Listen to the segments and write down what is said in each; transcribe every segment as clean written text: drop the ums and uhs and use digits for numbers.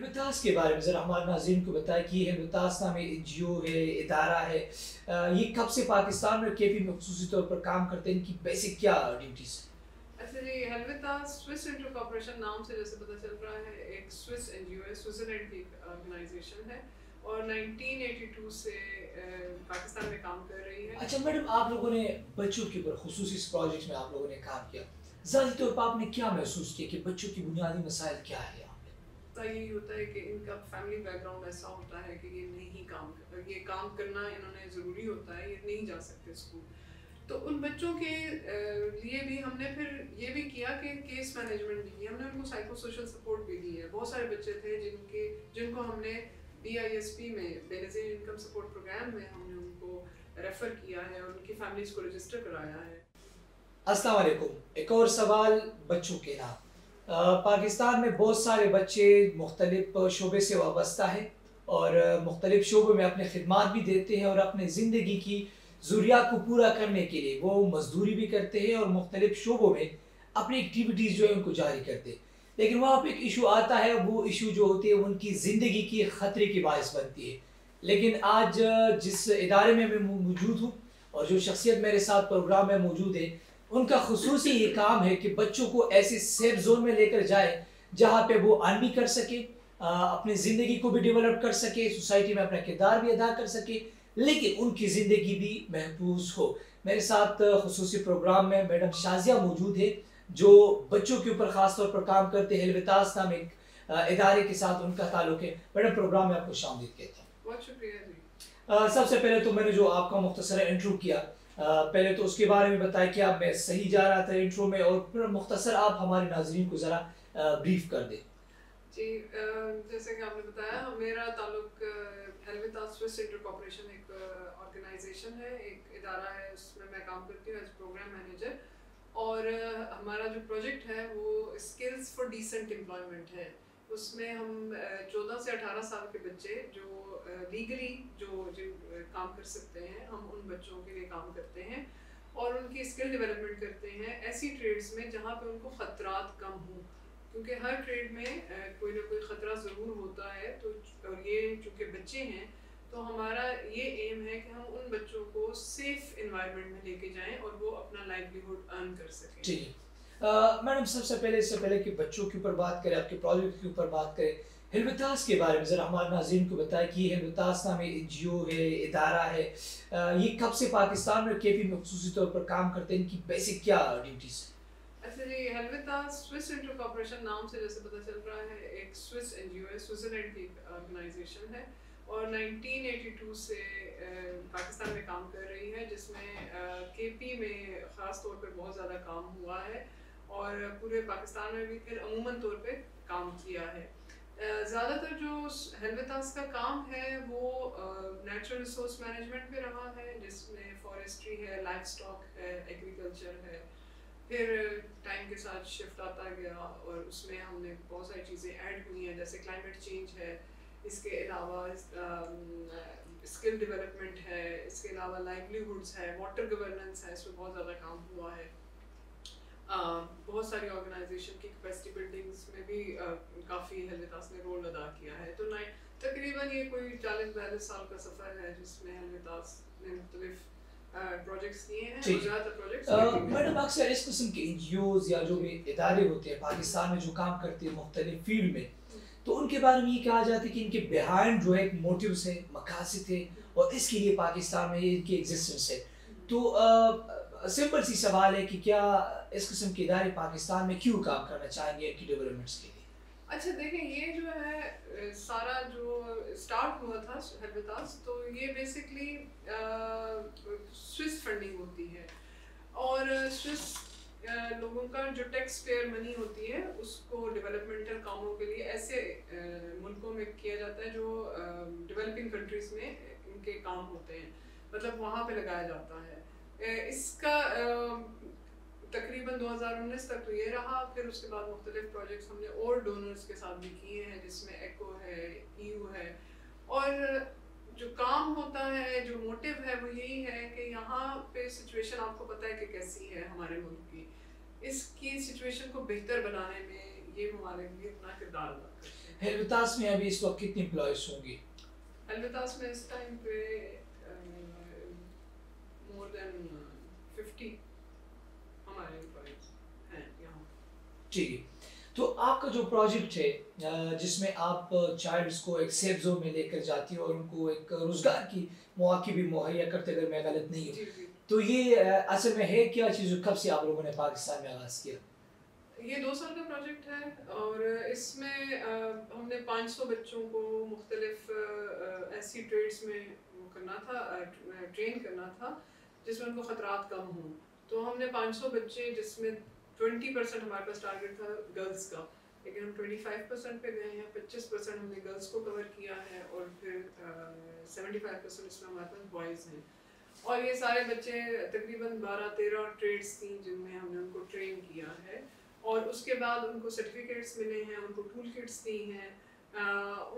हिलवितास के बारे में ज़रा हमारे नाज़रीन को बताएं कि ये हिलवितास नामी एनजीओ है, इदारा है। ये कब से पाकिस्तान में केपी में खुसूसी तौर पर काम करते हैं, इनकी बेसिक क्या ड्यूटीज़ हैं? अच्छा जी, हेल्वेटास स्विस इंटर कॉर्पोरेशन नाम से जैसे पता चल रहा है, एक स्विस एनजीओ है, स्विट्जरलैंड की एक ऑर्गेनाइजेशन है और 1982 से पाकिस्तान में काम कर रही है। अच्छा मैडम, आप लोगों ने बच्चों के ऊपर खुसूसी इस प्रोजेक्ट में आप लोगों ने काम किया, ज़ाती तौर पर आपने क्या महसूस किया कि बच्चों की बुनियादी मसाइल क्या है यहाँ पे? तो यही होता है कि इनका फैमिली बैकग्राउंड ऐसा होता है कि ये काम करना इन्होंने ज़रूरी होता है, ये नहीं जा सकते स्कूल। तो उन बच्चों के लिए भी हमने फिर ये भी किया कि केस मैनेजमेंट भी किया, हमने उनको साइको सोशल सपोर्ट भी दी है। बहुत सारे बच्चे थे जिनको हमने BISP में, बेनज़ीर इनकम सपोर्ट प्रोग्राम में हमने उनको रेफ़र किया है और उनकी फैमिलीज़ को रजिस्टर कराया है। अस्सलाम वालेकुम। एक और सवाल बच्चों के नाम। पाकिस्तान में बहुत सारे बच्चे मुख्तलिफ शोबे से वाबस्ता है और मुख्तलिफ शोबों में अपने खिदमात भी देते हैं और अपने ज़िंदगी की ज़रूरियात को पूरा करने के लिए वो मजदूरी भी करते हैं और मुख्तलिफ शोबों में अपनी एक्टिविटीज़ जो है उनको जारी करते हैं। लेकिन वहाँ पर एक इशू आता है, वो इशू जो होती है उनकी ज़िंदगी की ख़तरे की बाइस बनती है। लेकिन आज जिस इदारे में मैं मौजूद हूँ और जो शख्सियत मेरे साथ प्रोग्राम में मौजूद है, उनका खुसूसी ये काम है कि बच्चों को ऐसे सेफ जोन में लेकर जाए जहाँ पे वो अर्न भी कर सके, अपनी ज़िंदगी को भी डेवलप कर सके, सोसाइटी में अपना किरदार भी अदा कर सके, लेकिन उनकी ज़िंदगी भी महफूज हो। मेरे साथ खुसूसी प्रोग्राम में मैडम शाजिया मौजूद है, जो बच्चों के ऊपर ख़ास तौर पर काम करते हैं। हिलवितास नाम एक इदारे के साथ उनका ताल्लुक है। मैडम, प्रोग्राम में आपको शामिल कहता हूँ। बहुत शुक्रिया जी। सबसे पहले तो मैंने जो आपका मुख्तसर इंट्रो किया, पहले तो उसके बारे में बताया कि आप मैं सही जा रहा था इंट्रो में, और फिर मुख्तसर आप हमारे नाजरीन को ज़रा ब्रीफ कर दें। जी, जैसे कि आपने बताया, मेरा ताल्लुक हेल्वेटास स्विस इंटर कॉर्पोरेशन एक ऑर्गेनाइजेशन है, एक इदारा है, उसमें मैं काम करती हूँ एज प्रोग्राम मैनेजर। और हमारा जो प्रोजेक्ट है वो स्किल्स फॉर डिसेंट एम्प्लॉयमेंट है। उसमें हम 14 से 18 साल के बच्चे जो लीगली जिन काम कर सकते हैं, हम उन बच्चों के लिए काम करते हैं और उनकी स्किल डेवलपमेंट करते हैं ऐसी ट्रेड्स में जहाँ पे उनको ख़तरात कम हों, क्योंकि हर ट्रेड में कोई ना कोई ख़तरा ज़रूर होता है। तो और ये चूँकि बच्चे हैं, तो हमारा ये एम है कि हम उन बच्चों को सेफ एनवायरनमेंट में लेके जाएं और वो अपना लाइवलीहुड अर्न कर सकें। जी मैडम, सबसे पहले इससे पहले कि बच्चों के ऊपर बात करें, आपके प्रोजेक्ट के ऊपर बात करें, हिलवितास के बारे में ज़रा हमारे नाज़रीन को बताएं कि ये हिलवितास नाम एनजीओ है, इदारा है। ये कब से पाकिस्तान में केपी में खुसूसी तौर पर काम करते हैं, इनकी बेसिक क्या ड्यूटीज़ हैं? अच्छा जी, हेल्वेटास स्विस इंटर कॉर्पोरेशन नाम से जैसे पता चल रहा है, एक स्विस एनजीओ है, स्विट्जरलैंड की एक ऑर्गेनाइजेशन है और 1982 से पाकिस्तान में काम कर रही है, जिसमें केपी में ख़ास तौर पे बहुत ज़्यादा काम हुआ है और पूरे पाकिस्तान में भी फिर अमूमन तौर पे काम किया है। ज़्यादातर जो हेल्वेटास का काम है वो नेचुरल रिसोर्स मैनेजमेंट पे रहा है, जिसमें फॉरेस्ट्री है, लाइफ स्टॉक है, एग्रीकल्चर है। फिर टाइम के साथ शिफ्ट आता गया और उसमें हमने बहुत सारी चीज़ें ऐड हुई हैं, जैसे क्लाइमेट चेंज है, इसके अलावा स्किल डेवलपमेंट है, इसके अलावा लाइवलीहुड्स है, वाटर गवर्नेंस है, इसमें बहुत ज़्यादा काम हुआ है। बहुत सारी ऑर्गेनाइजेशन की कैपेसिटी बिल्डिंग्स में भी काफ़ी हेल्वेटास ने रोल अदा किया है। तो तकरीबन ये कोई 40-42 साल का सफ़र है जिसमें हेल्वेटास ने मुख्तलिफ प्रोजेक्ट्स किए हैं और ज़्यादातर प्रोजेक्ट्स मैडम, अक्सर इस किस्म के एनजीओज या जो भी इदारे होते हैं पाकिस्तान में जो काम करते हैं मुख्तलिफ फील्ड में, तो उनके बारे में ये कहा जाता है कि इनके बिहाइंड जो है मोटिव्स है, मकासद है, और इसके लिए पाकिस्तान में ये इनकी एग्जिस्टेंस है। तो सिंपल सी सवाल है कि क्या इस किस्म के इदारे पाकिस्तान में क्यों काम करना चाहेंगे इनकी डेवलपमेंट्स के लिए? अच्छा देखें, ये जो है सारा जो स्टार्ट हुआ था हेल्वेटास, तो ये बेसिकली स्विस फंडिंग होती है और स्विस लोगों का जो टैक्स पेयर मनी होती है उसको डेवलपमेंटल कामों के लिए ऐसे मुल्कों में किया जाता है जो डेवलपिंग कंट्रीज़ में इनके काम होते हैं, मतलब वहाँ पे लगाया जाता है। इसका तकरीबन 2019 तक तो ये रहा। फिर उसके बाद मुख्तलिफ प्रोजेक्ट्स हमने और डोनर्स के साथ भी किए हैं, जिसमें एको है, EU है। और जो काम होता है, जो मोटिव है, वो यही है कि यहाँ पे सिचुएशन आपको पता है कि कैसी है हमारे मुल्क की, इसकी सिचुएशन को बेहतर बनाने में ये हमारे लिए अपना किरदार अदा करते हैं। हेल्वेटास में अभी इस वक्त कितनी एम्प्लॉयज होंगी? हेल्वेटास में इस टाइम पे मोर देन 50 हमारे एम्प्लॉयज हैं यहाँ। ठीक है, तो आपका जो प्रोजेक्ट है जिसमें आप चाइल्ड्स को एक सेफ जोन में लेकर जाती हो और उनको एक रोजगार की मौके भी मुहैया करते, अगर मैं गलत नहीं हूँ, जी जी। तो ये असल में है क्या चीज़? कब से आप लोगों ने पाकिस्तान में आगाज़ किया? ये 2 साल का प्रोजेक्ट है और इसमें हमने 500 बच्चों को मुख्तलिफ ऐसी ट्रेड्स में वो करना था, ट्रेन करना था जिसमें उनको ख़तरात कम हों। तो हमने 500 बच्चे, जिसमें 20% हमारे पास टारगेट था गर्ल्स का, लेकिन हम 25% पे गए हैं। 25% हमने गर्ल्स को कवर किया है और फिर 75% इसमें हमारे पास बॉयज़ हैं। और ये सारे बच्चे तकरीबन 12-13 ट्रेड्स थी जिनमें हमने उनको ट्रेन किया है और उसके बाद उनको सर्टिफिकेट्स मिले हैं, उनको टूल किट्स दी हैं,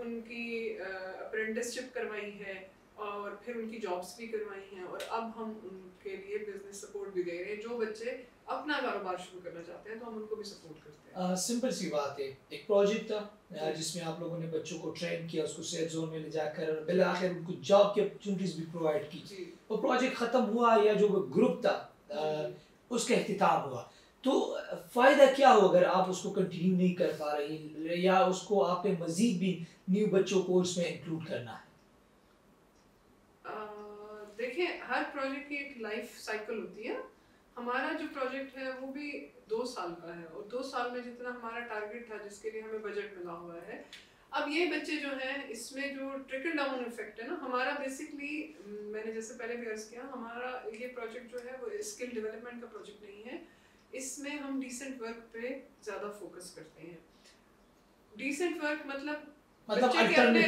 उनकी अप्रेंटिसशिप करवाई है और फिर उनकी जॉब्स भी करवाई हैं और अब हम उनके लिए बिजनेस सपोर्ट भी दे रहे हैं। जो बच्चे अपना कारोबार शुरू करना चाहते हैं तो हम उनको भी सपोर्ट करते हैं। सिंपल सी बात है, एक प्रोजेक्ट था जिसमें आप लोगों ने बच्चों को ट्रेन किया, उसको सेफ जोन में ले जाकर बिल आखिर उनको जॉब की अपॉर्चुनिटीज भी प्रोवाइड की। जी। वो प्रोजेक्ट ख़त्म हुआ या जो ग्रुप था उसका इख्तिताम हुआ, तो फ़ायदा क्या हो अगर आप उसको कंटिन्यू नहीं कर पा रही या उसको आपने मज़ीद भी न्यू बच्चों को उसमें इंक्लूड करना है? देखिए, हर प्रोजेक्ट की एक लाइफ साइकिल होती है। हमारा जो प्रोजेक्ट है वो भी 2 साल का है और 2 साल में जितना हमारा टारगेट था जिसके लिए हमें बजट मिला हुआ है, अब ये बच्चे जो हैं इसमें जो ट्रिकल डाउन इफेक्ट है ना, हमारा बेसिकली, मैंने जैसे पहले भी अर्ज किया, हमारा ये प्रोजेक्ट जो है वो स्किल डेवलपमेंट का प्रोजेक्ट नहीं है। इसमें हम डिसेंट वर्क पे ज़्यादा फोकस करते हैं। डिसेंट वर्क मतलब बच्चे के अपने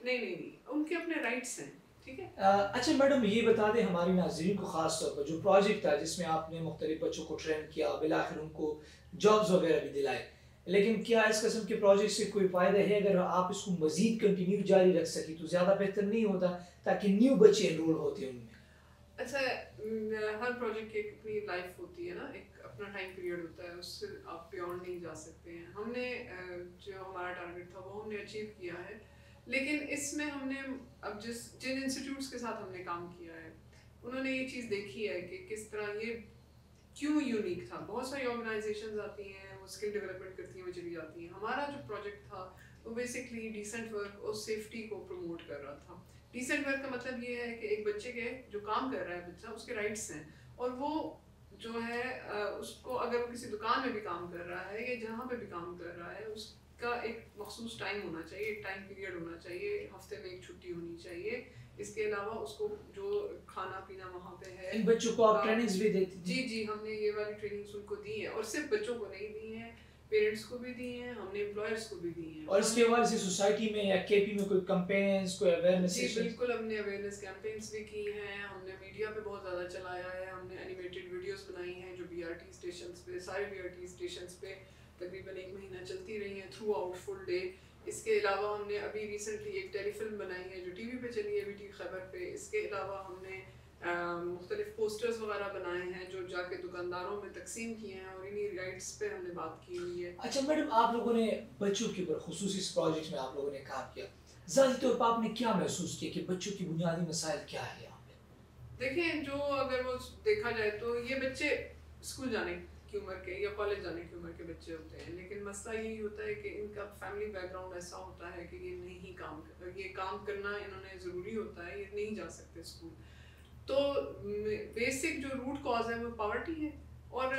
नहीं, उनके अपने राइट्स हैं, ठीक है। अच्छा मैडम, ये बता दें हमारे नाज़रीन को ख़ास तौर पर, जो प्रोजेक्ट था जिसमें आपने मुख्तलिफ बच्चों को ट्रेन किया, बिलाखिर उनको जॉब्स वगैरह भी दिलाए, लेकिन क्या इस किस्म के प्रोजेक्ट से कोई फ़ायदा है? अगर आप इसको मज़ीद कंटिन्यू जारी रख सकें तो ज़्यादा बेहतर नहीं होता, ताकि न्यू बच्चे एनरोल होते उनमें? अच्छा, हर प्रोजेक्ट की एक अपनी लाइफ होती है ना, एक अपना टाइम पीरियड होता है, उससे आप बियॉन्ड नहीं जा सकते हैं। हमने जो हमारा टारगेट था वो हमने अचीव किया है, लेकिन इसमें हमने अब जिन इंस्टीट्यूट्स के साथ हमने काम किया है उन्होंने ये चीज़ देखी है कि किस तरह ये क्यों यूनिक था। बहुत सारी ऑर्गेनाइजेशंस आती हैं, वो स्किल डेवलपमेंट करती हैं, वो चली जाती हैं। हमारा जो प्रोजेक्ट था वो बेसिकली डिसेंट वर्क और सेफ्टी को प्रमोट कर रहा था। डिसेंट वर्क का मतलब ये है कि एक बच्चे के जो काम कर रहा है बच्चा, उसके राइट्स हैं और वो जो है उसको अगर वो किसी दुकान में भी काम कर रहा है या जहाँ पे भी काम कर रहा है, उसका एक मखसूस टाइम होना चाहिए, एक टाइम पीरियड होना चाहिए, हफ्ते में एक छुट्टी होनी चाहिए। इसके अलावा उसको जो खाना पीना वहाँ पे है। इन बच्चों को आप ट्रेनिंग्स भी देती हैं? जी, हमने ये वाली ट्रेनिंग्स उनको दी है और सिर्फ बच्चों को नहीं दी हैं, पेरेंट्स को भी दी हैं, हमने एम्प्लॉयर्स को भी दी हैं। और इसके हवाले से सोसाइटी में या केपी में कोई कैंपेन्स, कोई अवेयरनेस जी सेशंस? बिल्कुल, हमने अवेयरनेस कैंपेन्स भी की हैं, हमने मीडिया पे बहुत ज़्यादा चलाया है, हमने एनिमेटेड वीडियोस बनाई हैं जो बीआरटी स्टेशंस पे, सारे बीआरटी स्टेशंस पे तकरीबन 1 महीना चलती रही हैं थ्रू आउट फुल डे। इसके अलावा हमने अभी रिसेंटली एक टेलीफिल्म बनाई है जो टीवी पे चली है, बीटी खबर पे। इसके अलावा हमने मुख्तलिफ पोस्टर्स वगैरह बनाए हैं जो जाके दुकानदारों में तकसीम किए हैं और इन्हीं राइट्स पे हमने बात की हुई है। अच्छा मैडम, आप लोगों ने बच्चों के ऊपर खुसूसी इस प्रोजेक्ट में आप लोगों ने काम किया, ज़ाती तौर पर आपने क्या महसूस किया कि बच्चों की बुनियादी मसाइल क्या है यहाँ पे? देखिए, जो अगर वो देखा जाए तो ये बच्चे स्कूल जाने की उम्र के या कॉलेज जाने की उम्र के बच्चे होते हैं, लेकिन मसला यही होता है कि इनका फैमिली बैकग्राउंड ऐसा होता है कि ये नहीं ये काम करना इन्होंने ज़रूरी होता है, ये नहीं जा सकते स्कूल। तो बेसिक जो रूट कॉज है वो पॉवर्टी है और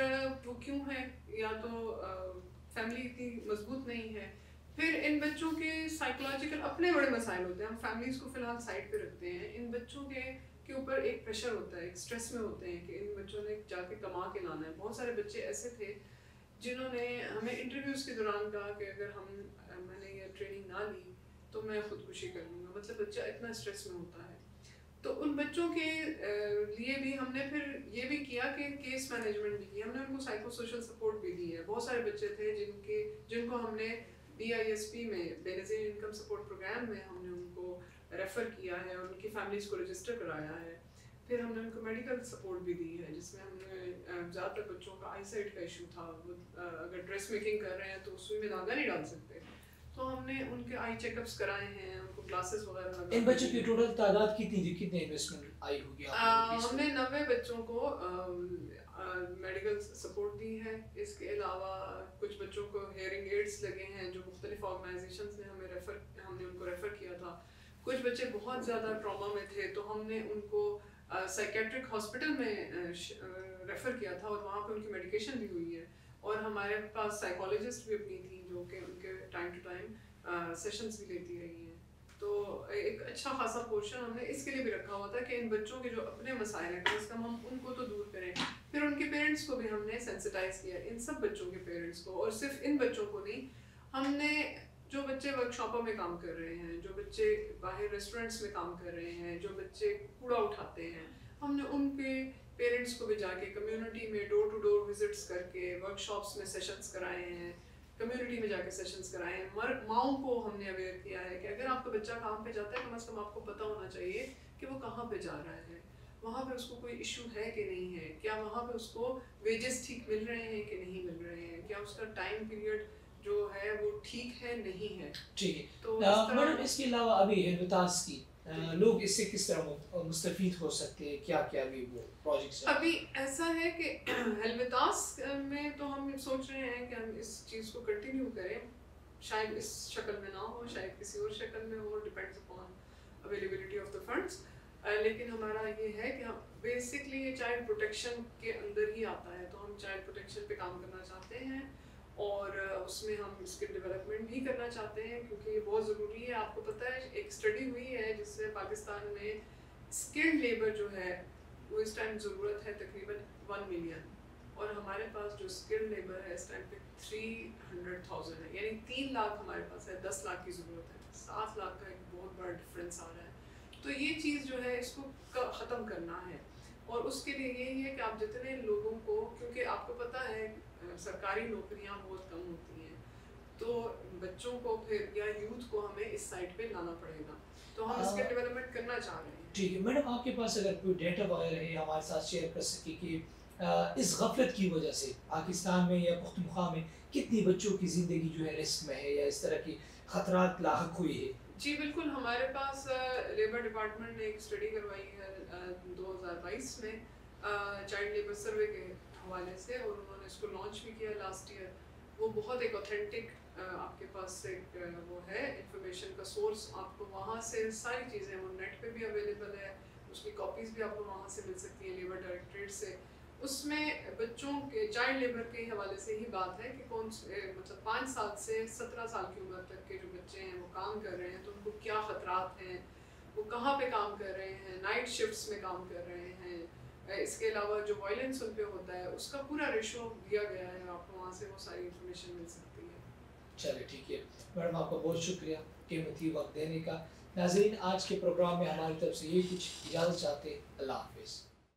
वो क्यों है, या तो फैमिली इतनी मजबूत नहीं है। फिर इन बच्चों के साइकोलॉजिकल अपने बड़े मसाइल होते हैं, हम फैमिलीज को फिलहाल साइड पे रखते हैं। इन बच्चों के ऊपर एक प्रेशर होता है, एक स्ट्रेस में होते हैं कि इन बच्चों ने जाके कमा के लाना है। बहुत सारे बच्चे ऐसे थे जिन्होंने हमें इंटरव्यूज के दौरान कहा कि अगर मैंने ये ट्रेनिंग ना ली तो मैं खुदकुशी कर लूँगा। मतलब बच्चा इतना स्ट्रेस में होता है। तो उन बच्चों के लिए भी हमने फिर ये भी किया कि केस मैनेजमेंट भी की, हमने उनको साइको सोशल सपोर्ट भी दी है। बहुत सारे बच्चे थे जिनको हमने BISP में, बेनज़ीर इनकम सपोर्ट प्रोग्राम में हमने उनको रेफ़र किया है और उनकी फैमिलीज़ को रजिस्टर कराया है। फिर हमने उनको मेडिकल सपोर्ट भी दी है, जिसमें हमने ज़्यादातर बच्चों का आईसाइट का इशू था। वो अगर ड्रेस मेकिंग कर रहे हैं तो सुई में धागा नहीं डाल सकते, तो हमने उनके आई चेकअप्स कराए हैं, उनको ग्लासेस वगैरह इन लगा बच्चों की टोटल तादाद कितने इन्वेस्टमेंट आई होगी आपको इस हमने वक्त? 90 बच्चों को मेडिकल सपोर्ट दी है। इसके अलावा कुछ बच्चों को हेयरिंग एड्स लगे हैं जो मुख्तलिफ ऑर्गेनाइजेशन ने हमने उनको रेफ़र किया था। कुछ बच्चे बहुत ज़्यादा ट्रॉमा में थे तो हमने उनको साइकेट्रिक हॉस्पिटल में रेफ़र किया था और वहाँ पे उनकी मेडिकेशन भी हुई है। और हमारे पास साइकोलॉजिस्ट भी अपनी थी जो कि उनके टाइम टू टाइम सेशंस भी लेती रही हैं। तो एक अच्छा खासा पोर्शन हमने इसके लिए भी रखा हुआ था कि इन बच्चों के जो अपने मसाइल हैं कम से कम हम उनको तो दूर करें। फिर उनके पेरेंट्स को भी हमने सेंसिटाइज किया, इन सब बच्चों के पेरेंट्स को, और सिर्फ इन बच्चों को नहीं, हमने जो बच्चे वर्कशॉपों में काम कर रहे हैं, जो बच्चे बाहर रेस्टोरेंट्स में काम कर रहे हैं, जो बच्चे कूड़ा उठाते हैं, हमने उनके पेरेंट्स को भी जाके कम्युनिटी में डोर टू डोर विजिट्स करके वर्कशॉप्स में सेशंस कराए हैं, कम्युनिटी में जाके सेशंस कराए हैं। माओं को हमने अवेयर किया है कि अगर आपका बच्चा काम पे जाता है कम से कम आपको पता होना चाहिए कि वो कहाँ पे जा रहा है, वहाँ पे उसको कोई इशू है कि नहीं है, क्या वहाँ पे उसको वेजेस ठीक मिल रहे हैं कि नहीं मिल रहे हैं, क्या उसका टाइम पीरियड जो है वो ठीक है नहीं है। ठीक है। तो इस मैडम तरह इसके अलावा अभी हेल्वितास की लोग इससे किस तरह मुस्तफीद हो सकते हैं, क्या क्या अभी वो प्रोजेक्ट्स हैं? अभी ऐसा है कि हेल्वितास में तो हम सोच रहे हैं कि हम इस चीज़ को कंटिन्यू करें। शायद इस शक्ल में ना हो, शायद किसी और शक्ल में हो, depends upon availability of the funds. लेकिन हमारा ये है कि हम बेसिकली ये चाइल्ड प्रोटेक्शन के अंदर ही आता है, तो हम चाइल्ड प्रोटेक्शन पे काम करना चाहते हैं और उसमें हम स्किल डेवलपमेंट भी करना चाहते हैं क्योंकि ये बहुत ज़रूरी है। आपको पता है एक स्टडी हुई है जिससे पाकिस्तान में स्किल्ड लेबर जो है वो इस टाइम ज़रूरत है तकरीबन 1 मिलियन, और हमारे पास जो स्किल्ड लेबर है इस टाइम पे 300,000 है, यानी 3 लाख हमारे पास है, 10 लाख की ज़रूरत है, 7 लाख का एक बहुत बड़ा डिफरेंस आ रहा है। तो ये चीज़ जो है इसको ख़त्म करना है और उसके लिए यही है कि आप जितने लोगों को, क्योंकि आपको पता है सरकारी नौकरियां बहुत कम होती हैं, तो बच्चों को फिर या यूथ को हमें इस साइड पे लाना पड़ेगा, तो हम इसके डेवलपमेंट करना चाह रहे हैं। ठीक है मैडम, आपके पास अगर कोई डेटा वगैरह है हमारे साथ शेयर कर सके कि इस गफलत की वजह से पाकिस्तान में या पुख्तनख्वा में कितनी बच्चों की ज़िंदगी जो है रिस्क में है या इस तरह की खतरात लाहक हुई है? जी बिल्कुल, हमारे पास लेबर डिपार्टमेंट ने एक स्टडी करवाई है 2022 में चाइल्ड लेबर सर्वे के हवाले से, और उन्होंने इसको लॉन्च भी किया लास्ट ईयर। वो बहुत एक ऑथेंटिक आपके पास एक वो है इंफॉर्मेशन का सोर्स, आपको वहाँ से सारी चीज़ें वो नेट पे भी अवेलेबल है, उसकी कॉपीज़ भी आपको वहाँ से मिल सकती हैं लेबर डायरेक्टरेट से। उसमें बच्चों के चाइल्ड लेबर के हवाले से ही बात है कि कौन मतलब 5 साल से 17 साल की उम्र तक के जो बच्चे हैं वो काम कर रहे हैं तो उनको क्या ख़तरात हैं, वो कहाँ पे काम कर रहे हैं, नाइट शिफ्ट्स में काम कर रहे हैं, इसके अलावा जो वायलेंस उन पे होता है उसका पूरा रेशो दिया गया है, आपको वहाँ से वो सारी इंफॉर्मेशन मिल सकती है। चलिए ठीक है मैडम, आपका बहुत शुक्रिया कीमती वक्त देने का। नाज़रीन, आज के प्रोग्राम में हमारी तरफ से ये कुछ इजाज़त चाहते। अल्लाह हाफिज़।